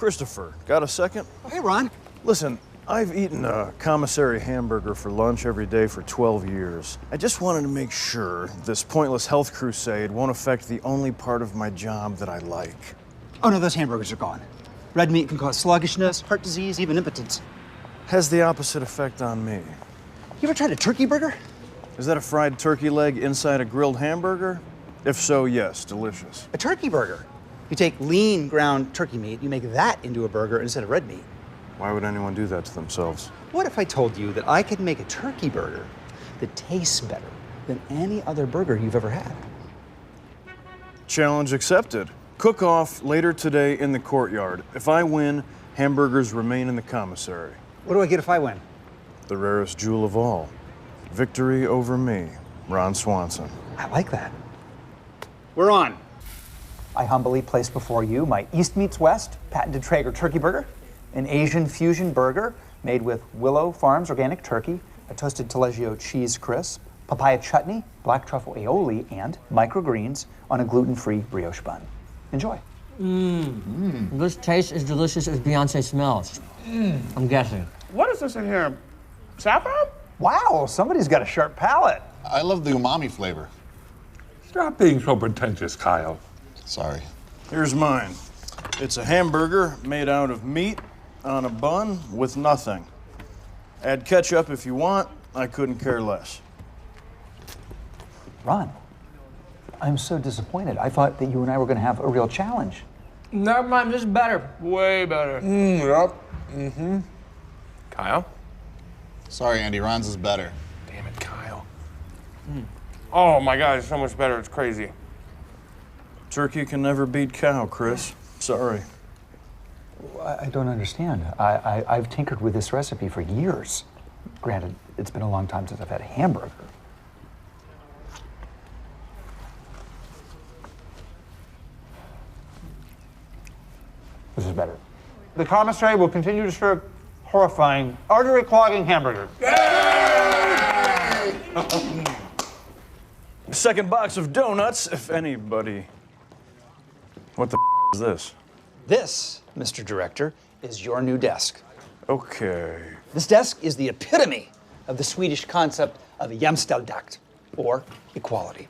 Christopher, got a second? Oh, hey, Ron. Listen, I've eaten a commissary hamburger for lunch every day for 12 years. I just wanted to make sure this pointless health crusade won't affect the only part of my job that I like. Oh, no, those hamburgers are gone. Red meat can cause sluggishness, heart disease, even impotence. Has the opposite effect on me. You ever tried a turkey burger? Is that a fried turkey leg inside a grilled hamburger? If so, yes, delicious. A turkey burger. You take lean ground turkey meat, you make that into a burger instead of red meat. Why would anyone do that to themselves? What if I told you that I could make a turkey burger that tastes better than any other burger you've ever had? Challenge accepted. Cook-off later today in the courtyard. If I win, hamburgers remain in the commissary. What do I get if I win? The rarest jewel of all. Victory over me, Ron Swanson. I like that. We're on. I humbly place before you my East Meets West patented Traeger turkey burger, an Asian fusion burger made with Willow Farms organic turkey, a toasted Taleggio cheese crisp, papaya chutney, black truffle aioli, and microgreens on a gluten-free brioche bun. Enjoy. This tastes as delicious as Beyonce smells. I'm guessing. What is this in here? Saffron? Wow, somebody's got a sharp palate. I love the umami flavor. Stop being so pretentious, Kyle. Sorry. Here's mine. It's a hamburger made out of meat on a bun with nothing. Add ketchup if you want. I couldn't care less. Ron, I'm so disappointed. I thought that you and I were going to have a real challenge. Never mind, this is better. Way better. Yep. Kyle? Sorry, Andy. Ron's is better. Damn it, Kyle. Oh my God, it's so much better. It's crazy. Turkey can never beat cow, Chris. Sorry. I don't understand. I've tinkered with this recipe for years. Granted, it's been a long time since I've had a hamburger. This is better. The commissary will continue to serve horrifying, artery-clogging hamburgers. Second box of donuts, if anybody. What the is this? This, Mr. Director, is your new desk. Okay. This desk is the epitome of the Swedish concept of jämställdhet, or equality.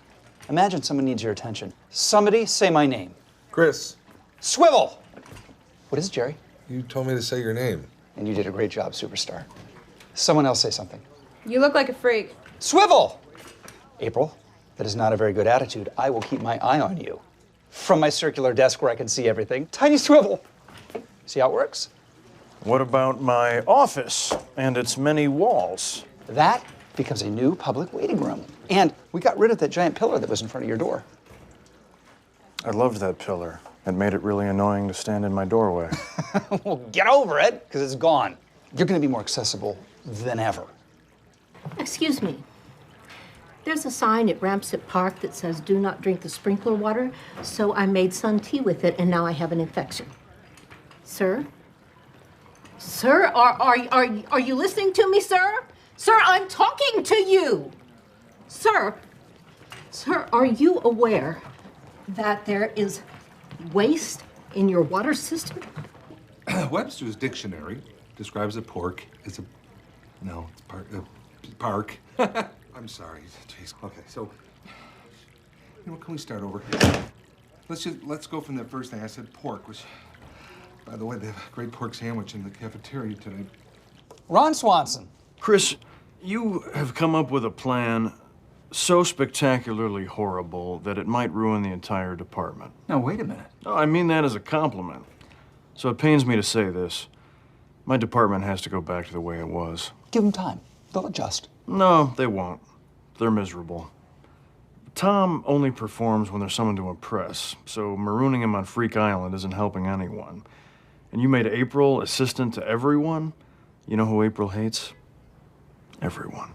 Imagine someone needs your attention. Somebody say my name. Chris, Swivel! What is it, Jerry? you told me to say your name. And you did a great job, superstar. Someone else say something. You look like a freak. Swivel! April, that is not a very good attitude. I will keep my eye on you. From my circular desk where I can see everything, tiny swivel. See how it works? What about my office and its many walls? That becomes a new public waiting room. And we got rid of that giant pillar that was in front of your door. I loved that pillar. It made it really annoying to stand in my doorway. Well, get over it, because it's gone. You're going to be more accessible than ever. Excuse me. There's a sign at Ramsett Park that says, "Do not drink the sprinkler water," so I made sun tea with it, and now I have an infection. Sir? Sir, are you listening to me, sir? Sir, I'm talking to you! Sir, are you aware that there is waste in your water system? Webster's dictionary describes a pork as a... No, it's park. I'm sorry. Jeez. Okay, so... You know what, can we start over? Let's go from that first thing. I said pork, which... By the way, they have a great pork sandwich in the cafeteria today. Ron Swanson. Chris, you have come up with a plan so spectacularly horrible that it might ruin the entire department. No, wait a minute. No, I mean that as a compliment. So it pains me to say this. My department has to go back to the way it was. Give them time. They'll adjust. No, they won't. They're miserable. Tom only performs when there's someone to impress, so marooning him on Freak Island isn't helping anyone. And you made April assistant to everyone? You know who April hates? Everyone.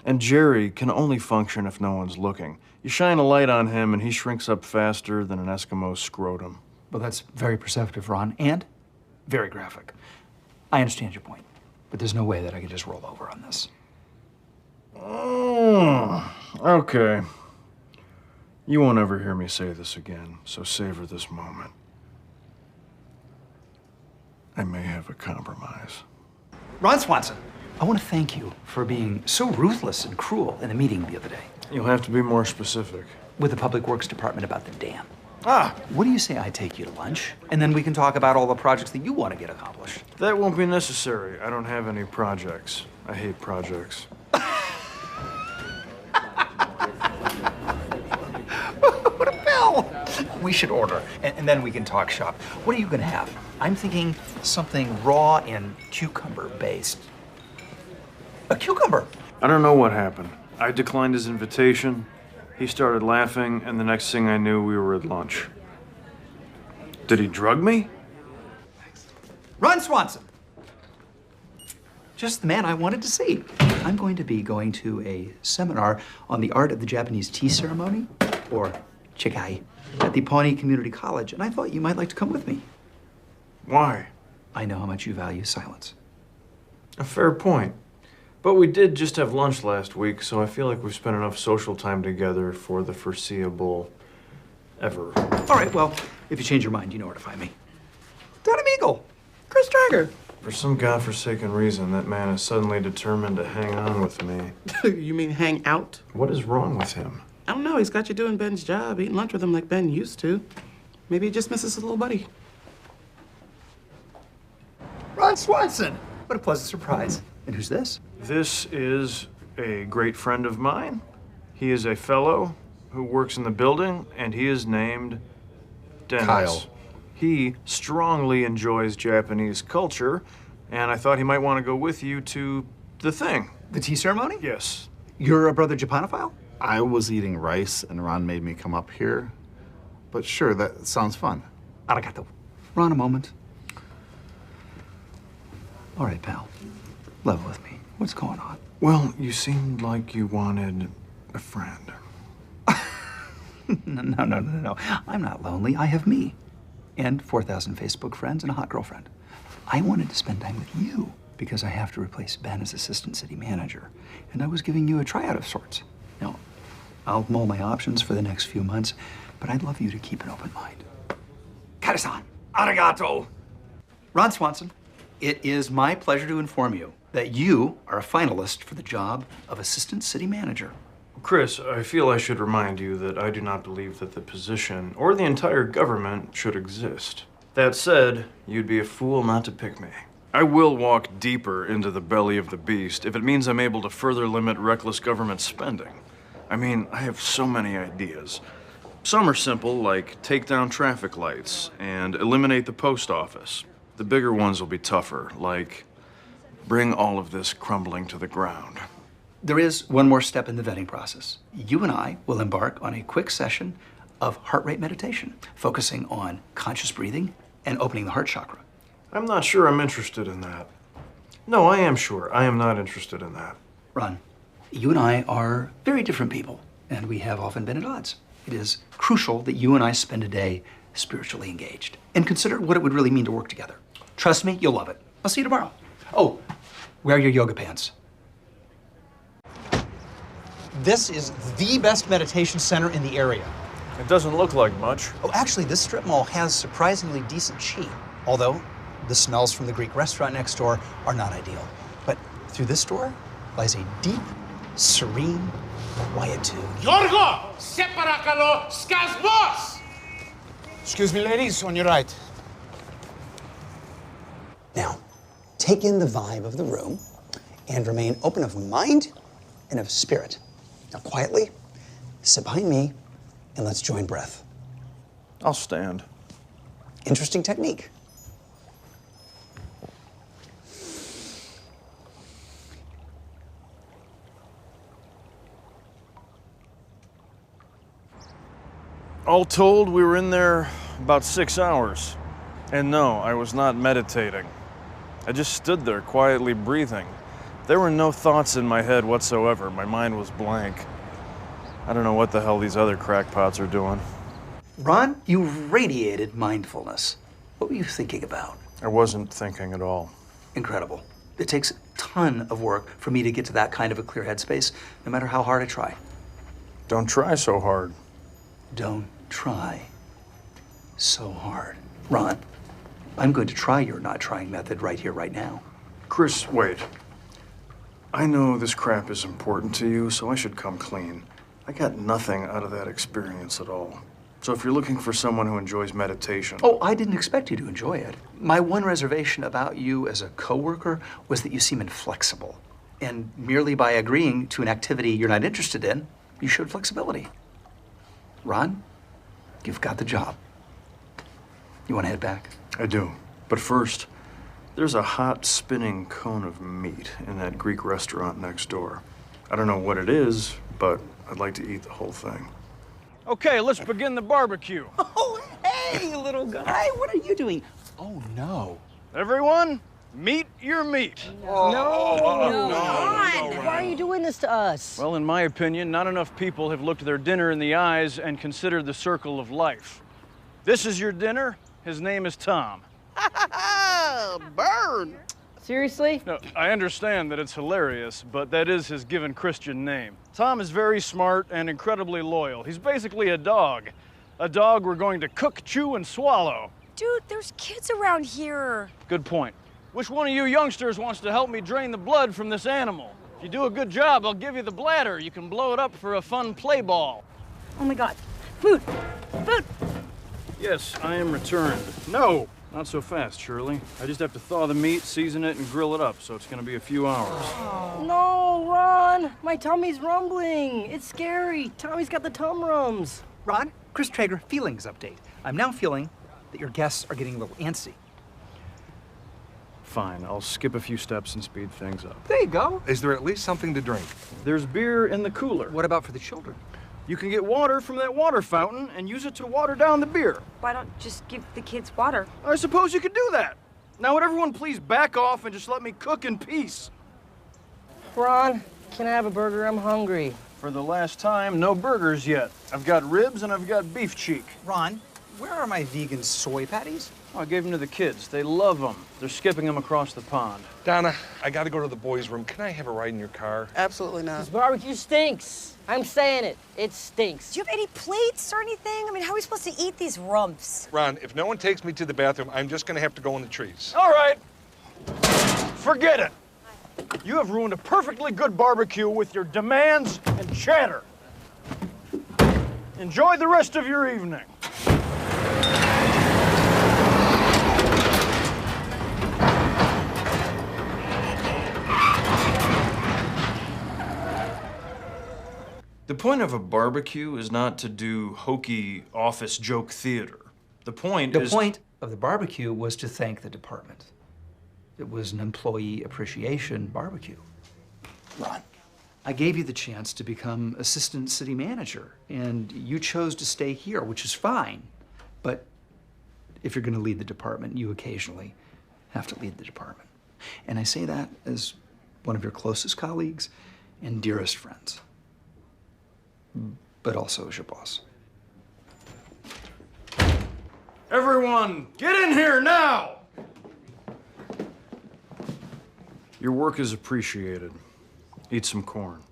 And Jerry can only function if no one's looking. You shine a light on him and he shrinks up faster than an Eskimo scrotum. Well, that's very perceptive, Ron, and very graphic. I understand your point, but there's no way that I could just roll over on this. Okay. You won't ever hear me say this again, so savor this moment. I may have a compromise. Ron Swanson, I want to thank you for being so ruthless and cruel in a meeting the other day You'll have to be more specific. with the Public Works Department about the dam. Ah, What do you say I take you to lunch, and then we can talk about all the projects that you want to get accomplished? that won't be necessary. I don't have any projects. I hate projects. What a bill! We should order, and then we can talk shop. What are you going to have? I'm thinking something raw and cucumber-based. A cucumber! I don't know what happened. I declined his invitation. He started laughing, and the next thing I knew, we were at lunch. Did he drug me? Ron Swanson! Just the man I wanted to see. I'm going to be going to a seminar on the art of the Japanese tea ceremony, or chigai, at the Pawnee Community College, and I thought you might like to come with me. Why? I know how much you value silence. A fair point. But we did just have lunch last week, so I feel like we've spent enough social time together for the foreseeable ever. All right, well, if you change your mind, you know where to find me. Don Amigo, Chris Traeger. For some godforsaken reason, that man is suddenly determined to hang on with me. You mean hang out? What is wrong with him? I don't know. He's got you doing Ben's job, eating lunch with him like Ben used to. Maybe he just misses his little buddy. Ron Swanson. What a pleasant surprise. And who's this? This is a great friend of mine. He is a fellow who works in the building, and he is named Dennis. Kyle. He strongly enjoys Japanese culture, and I thought he might want to go with you to the thing. The tea ceremony? Yes. You're a brother Japanophile? I was eating rice and Ron made me come up here. But sure, that sounds fun. Arigato. Ron, a moment. All right, pal. Level with me. What's going on? Well, you seemed like you wanted a friend. No. I'm not lonely. I have me. And 4,000 Facebook friends and a hot girlfriend. I wanted to spend time with you because I have to replace Ben as assistant city manager. And I was giving you a tryout of sorts. Now, I'll mull my options for the next few months, but I'd love you to keep an open mind. Kare-san, arigato. Ron Swanson, it is my pleasure to inform you that you are a finalist for the job of assistant city manager. Chris, I feel I should remind you that I do not believe that the position or the entire government should exist. That said, you'd be a fool not to pick me. I will walk deeper into the belly of the beast if it means I'm able to further limit reckless government spending. I mean, I have so many ideas. Some are simple, like take down traffic lights and eliminate the post office. The bigger ones will be tougher, like bring all of this crumbling to the ground. There is one more step in the vetting process. You and I will embark on a quick session of heart rate meditation, focusing on conscious breathing and opening the heart chakra. I'm not sure I'm interested in that. No, I am sure. I am not interested in that. Ron, you and I are very different people, and we have often been at odds. It is crucial that you and I spend a day spiritually engaged and consider what it would really mean to work together. Trust me, you'll love it. I'll see you tomorrow. Oh, wear your yoga pants. This is the best meditation center in the area. It doesn't look like much. Oh, actually, this strip mall has surprisingly decent chi, although the smells from the Greek restaurant next door are not ideal. But through this door lies a deep, serene quietude. Yorgo! Separakalo skazbos! Excuse me, ladies, on your right. Now, take in the vibe of the room and remain open of mind and of spirit. Now, quietly, sit behind me and let's join breath. I'll stand. Interesting technique. All told, we were in there about 6 hours. And no, I was not meditating. I just stood there quietly breathing. There were no thoughts in my head whatsoever. My mind was blank. I don't know what the hell these other crackpots are doing. Ron, you radiated mindfulness. What were you thinking about? I wasn't thinking at all. Incredible. It takes a ton of work for me to get to that kind of a clear headspace, no matter how hard I try. Don't try so hard. Don't try so hard. Ron, I'm going to try your not trying method right here, right now. Chris, wait. I know this crap is important to you, so I should come clean. I got nothing out of that experience at all. So if you're looking for someone who enjoys meditation... Oh, I didn't expect you to enjoy it. My one reservation about you as a coworker was that you seem inflexible. And merely by agreeing to an activity you're not interested in, you showed flexibility. Ron, you've got the job. You want to head back? I do. But first, there's a hot spinning cone of meat in that Greek restaurant next door. I don't know what it is, but I'd like to eat the whole thing. Okay, let's begin the barbecue. Oh, hey, little guy, what are you doing? Oh, no. Everyone, meet your meat. No. Why are you doing this to us? Well, in my opinion, not enough people have looked their dinner in the eyes and considered the circle of life. This is your dinner. His name is Tom. Burn! Seriously? No, I understand that it's hilarious, but that is his given Christian name. Tom is very smart and incredibly loyal. He's basically a dog. A dog we're going to cook, chew, and swallow. Dude, there's kids around here. Good point. Which one of you youngsters wants to help me drain the blood from this animal? If you do a good job, I'll give you the bladder. You can blow it up for a fun play ball. Oh my God. Food! Food! Yes, I am returned. No! Not so fast, Shirley. I just have to thaw the meat, season it, and grill it up, so it's gonna be a few hours. No, Ron! My tummy's rumbling. It's scary. Tommy's got the tum-rums. Ron, Chris Traeger, feelings update. I'm now feeling that your guests are getting a little antsy. Fine, I'll skip a few steps and speed things up. There you go. Is there at least something to drink? There's beer in the cooler. What about for the children? You can get water from that water fountain and use it to water down the beer. Why don't you just give the kids water? I suppose you could do that. Now would everyone please back off and just let me cook in peace? Ron, can I have a burger? I'm hungry. For the last time, no burgers yet. I've got ribs and I've got beef cheek. Ron, where are my vegan soy patties? Oh, I gave them to the kids. They love them. They're skipping them across the pond. Donna, I gotta go to the boys' room. Can I have a ride in your car? Absolutely not. This barbecue stinks. I'm saying it. It stinks. Do you have any plates or anything? I mean, how are we supposed to eat these rumps? Ron, if no one takes me to the bathroom, I'm just gonna have to go in the trees. All right. Forget it. You have ruined a perfectly good barbecue with your demands and chatter. Enjoy the rest of your evening. The point of a barbecue is not to do hokey office joke theater. The point of the barbecue was to thank the department. It was an employee appreciation barbecue. Ron, I gave you the chance to become assistant city manager, and you chose to stay here, which is fine. But if you're going to lead the department, you occasionally have to lead the department. And I say that as one of your closest colleagues and dearest friends, but also as your boss. Everyone, get in here now! Your work is appreciated. Eat some corn.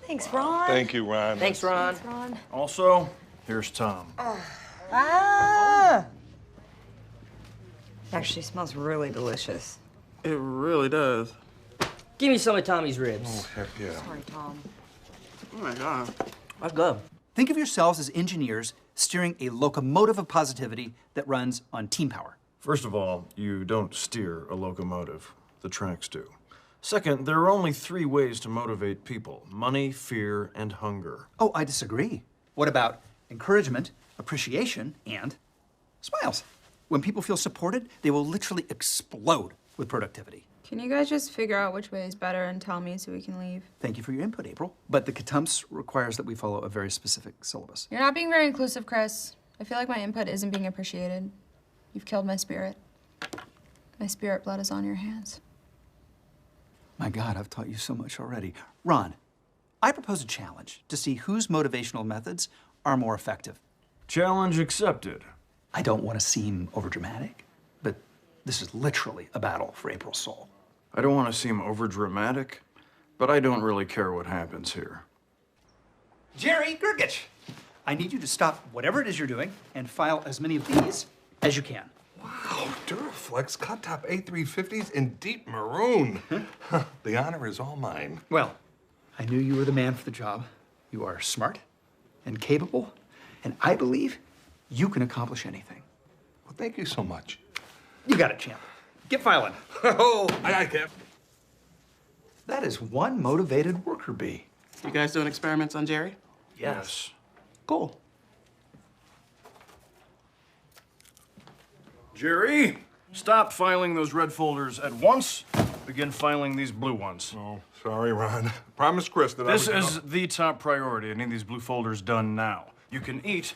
Thanks, Ron. Thank you, Ron. Thanks, Ron. Thanks, Ron. Also, here's Tom. Ah! Actually smells really delicious. It really does. Give me some of Tommy's ribs. Oh, heck yeah. Sorry, Tom. Oh my God. That's good. Think of yourselves as engineers steering a locomotive of positivity that runs on team power. First of all, you don't steer a locomotive. The tracks do. Second, there are only 3 ways to motivate people: money, fear, and hunger. Oh, I disagree. What about encouragement, appreciation, and smiles? When people feel supported, they will literally explode with productivity. Can you guys just figure out which way is better and tell me so we can leave? Thank you for your input, April. But the CATUMPS requires that we follow a very specific syllabus. You're not being very inclusive, Chris. I feel like my input isn't being appreciated. You've killed my spirit. My spirit blood is on your hands. My God, I've taught you so much already. Ron, I propose a challenge to see whose motivational methods are more effective. Challenge accepted. I don't want to seem overdramatic, but this is literally a battle for April's soul. I don't want to seem overdramatic, but I don't really care what happens here. Jerry Gergich, I need you to stop whatever it is you're doing and file as many of these as you can. Wow, Duraflex cut top A350s in deep maroon. The honor is all mine. Well, I knew you were the man for the job. You are smart and capable, and I believe you can accomplish anything. Well, thank you so much. You got it, champ. Get filing. Oh, I can't. That is one motivated worker bee. You guys doing experiments on Jerry? Yes. Cool. Jerry, stop filing those red folders at once. Begin filing these blue ones. Oh, sorry, Ron. Promise Chris that This is the top priority. I need these blue folders done now. You can eat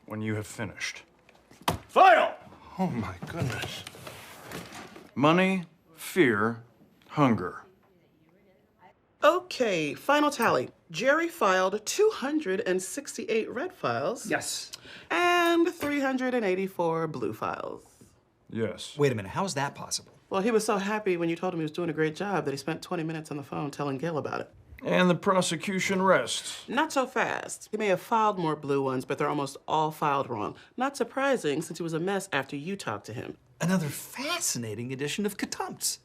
when you have finished. File! Oh, my goodness. Money, fear, hunger. Okay, final tally. Jerry filed 268 red files. Yes. And 384 blue files. Yes. Wait a minute, how is that possible? Well, he was so happy when you told him he was doing a great job that he spent 20 minutes on the phone telling Gail about it. And the prosecution rests. Not so fast. He may have filed more blue ones, but they're almost all filed wrong. Not surprising, since he was a mess after you talked to him. Another fascinating edition of Katumps.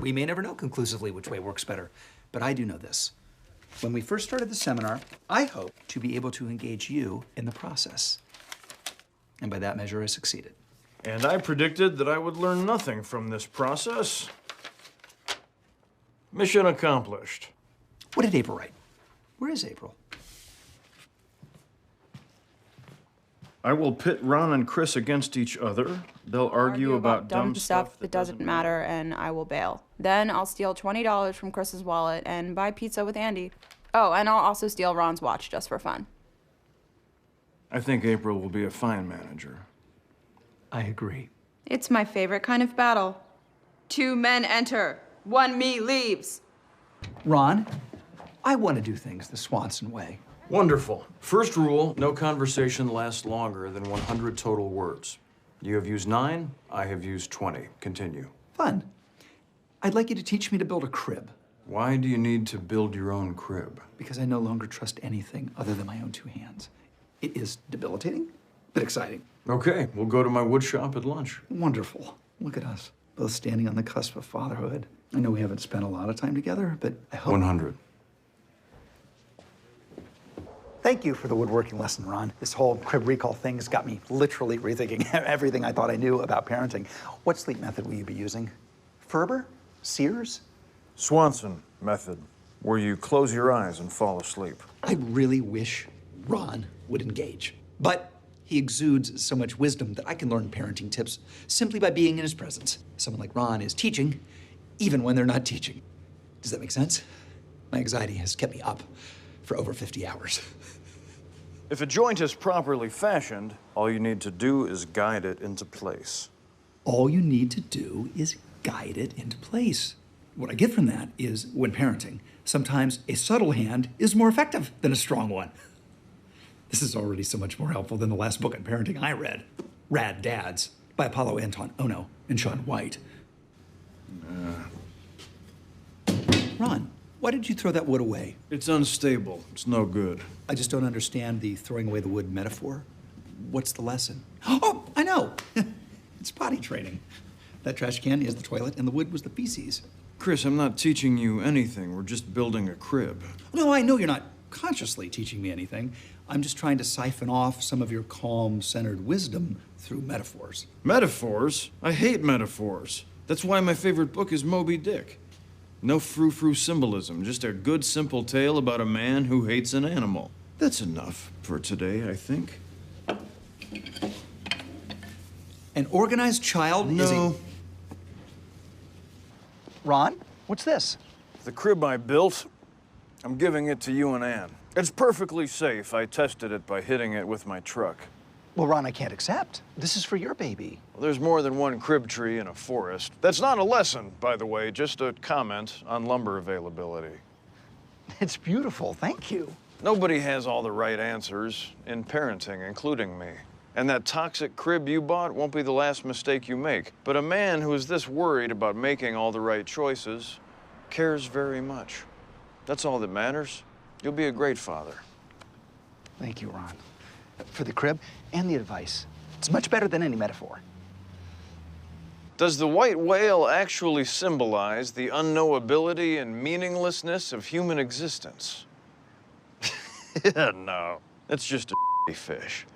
We may never know conclusively which way works better, but I do know this. When we first started the seminar, I hoped to be able to engage you in the process. And by that measure, I succeeded. And I predicted that I would learn nothing from this process. Mission accomplished. What did April write? Where is April? I will pit Ron and Chris against each other. They'll argue about dumb stuff that doesn't matter, and I will bail. Then I'll steal $20 from Chris's wallet and buy pizza with Andy. Oh, and I'll also steal Ron's watch just for fun. I think April will be a fine manager. I agree. It's my favorite kind of battle. 2 men enter, 1 me leaves. Ron, I want to do things the Swanson way. Wonderful. First rule, no conversation lasts longer than 100 total words. You have used 9, I have used 20. Continue. Fun. I'd like you to teach me to build a crib. Why do you need to build your own crib? Because I no longer trust anything other than my own 2 hands. It is debilitating, but exciting. Okay, we'll go to my wood shop at lunch. Wonderful. Look at us, both standing on the cusp of fatherhood. I know we haven't spent a lot of time together, but I hope... 100. Thank you for the woodworking lesson, Ron. This whole crib recall thing has got me literally rethinking everything I thought I knew about parenting. What sleep method will you be using? Ferber? Sears? Swanson method, where you close your eyes and fall asleep. I really wish Ron would engage. But he exudes so much wisdom that I can learn parenting tips simply by being in his presence. Someone like Ron is teaching, even when they're not teaching. Does that make sense? My anxiety has kept me up for over 50 hours. If a joint is properly fashioned, all you need to do is guide it into place. All you need to do is guide it into place. What I get from that is, when parenting, sometimes a subtle hand is more effective than a strong one. This is already so much more helpful than the last book on parenting I read, Rad Dads, by Apollo Anton Ono and Sean White. Ron, why did you throw that wood away? It's unstable. It's no good. I just don't understand the throwing away the wood metaphor. What's the lesson? Oh, I know. It's potty training. That trash can is the toilet, and the wood was the feces. Chris, I'm not teaching you anything. We're just building a crib. No, I know you're not consciously teaching me anything. I'm just trying to siphon off some of your calm, centered wisdom through metaphors. Metaphors? I hate metaphors. That's why my favorite book is Moby Dick. No frou-frou symbolism, just a good, simple tale about a man who hates an animal. That's enough for today, I think. An organized child is a... No. Ron, what's this? The crib I built, I'm giving it to you and Ann. It's perfectly safe. I tested it by hitting it with my truck. Well, Ron, I can't accept. This is for your baby. Well, there's more than one crib tree in a forest. That's not a lesson, by the way, just a comment on lumber availability. It's beautiful, thank you. Nobody has all the right answers in parenting, including me. And that toxic crib you bought won't be the last mistake you make. But a man who is this worried about making all the right choices cares very much. That's all that matters. You'll be a great father. Thank you, Ron. For the crib and the advice. It's much better than any metaphor. Does the white whale actually symbolize the unknowability and meaninglessness of human existence? No, it's just a fish.